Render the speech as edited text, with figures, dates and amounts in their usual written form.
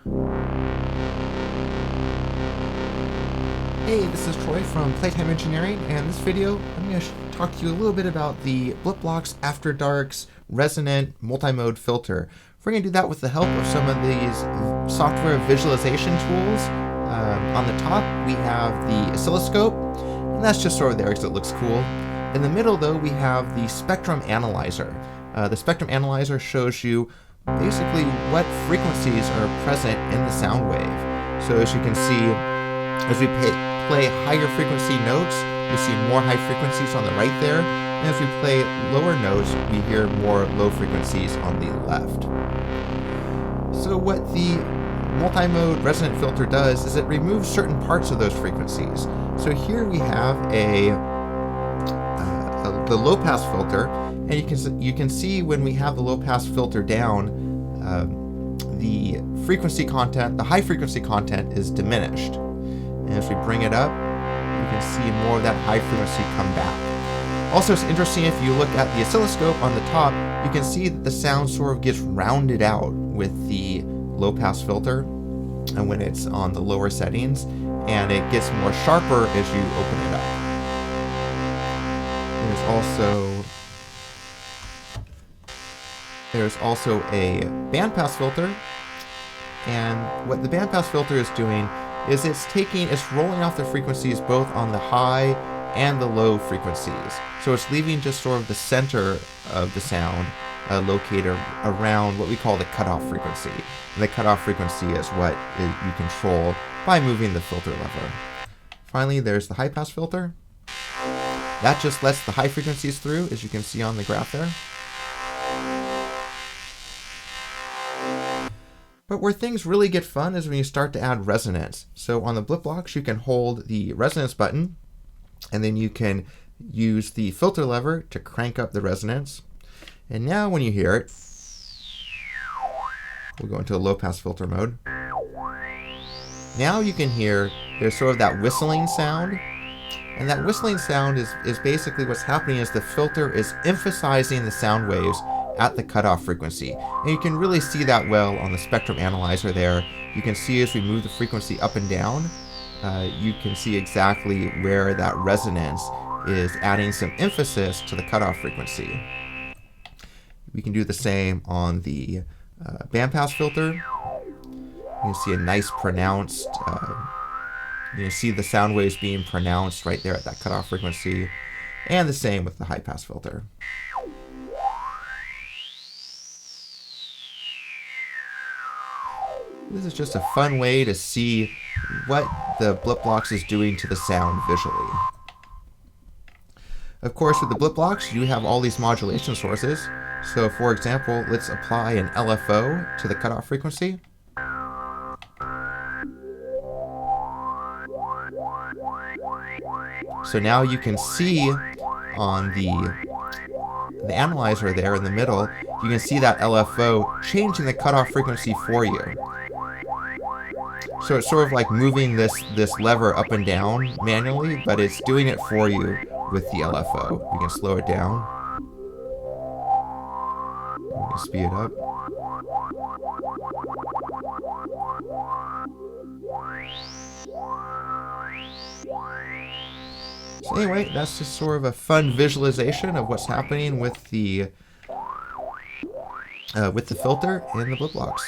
Hey, this is Troy from Playtime Engineering, and in this video I'm going to talk to you a little bit about the Blipblox After Dark's resonant multimode filter. We're going to do that with the help of some of these software visualization tools. On the top we have the oscilloscope, and that's just sort of there because it looks cool. In the middle though we have the spectrum analyzer. The spectrum analyzer shows you basically what frequencies are present in the sound wave. So as you can see, as we play higher frequency notes, we see more high frequencies on the right there, and as we play lower notes, we hear more low frequencies on the left. So what the multimode resonant filter does is it removes certain parts of those frequencies. So here we have the low pass filter, and you can see when we have the low pass filter down, the frequency content, the high frequency content is diminished. And as we bring it up, you can see more of that high frequency come back. Also, it's interesting if you look at the oscilloscope on the top, you can see that the sound sort of gets rounded out with the low pass filter and when it's on the lower settings, and it gets more sharper as you open it up. There's also a bandpass filter, and what the bandpass filter is doing is it's rolling off the frequencies both on the high and the low frequencies. So it's leaving just sort of the center of the sound located around what we call the cutoff frequency. And the cutoff frequency is what you control by moving the filter lever. Finally, there's the high pass filter. That just lets the high frequencies through, as you can see on the graph there. But where things really get fun is when you start to add resonance. So on the Blipblox, you can hold the resonance button, and then you can use the filter lever to crank up the resonance. And now when you hear it, we'll go into a low pass filter mode. Now you can hear there's sort of that whistling sound. And that whistling sound is basically what's happening is the filter is emphasizing the sound waves at the cutoff frequency. And you can really see that well on the spectrum analyzer there. You can see as we move the frequency up and down, you can see exactly where that resonance is adding some emphasis to the cutoff frequency. We can do the same on the bandpass filter. You can see a nice pronounced, you can see the sound waves being pronounced right there at that cutoff frequency, and the same with the high pass filter. This is just a fun way to see what the Blipblox is doing to the sound visually. Of course, with the Blipblox, you have all these modulation sources. So for example, let's apply an LFO to the cutoff frequency. So now you can see on the analyzer there in the middle, you can see that LFO changing the cutoff frequency for you. So it's sort of like moving this lever up and down manually, but it's doing it for you with the LFO. You can slow it down. You can speed it up. So anyway, that's just sort of a fun visualization of what's happening with the filter in the Blipblox.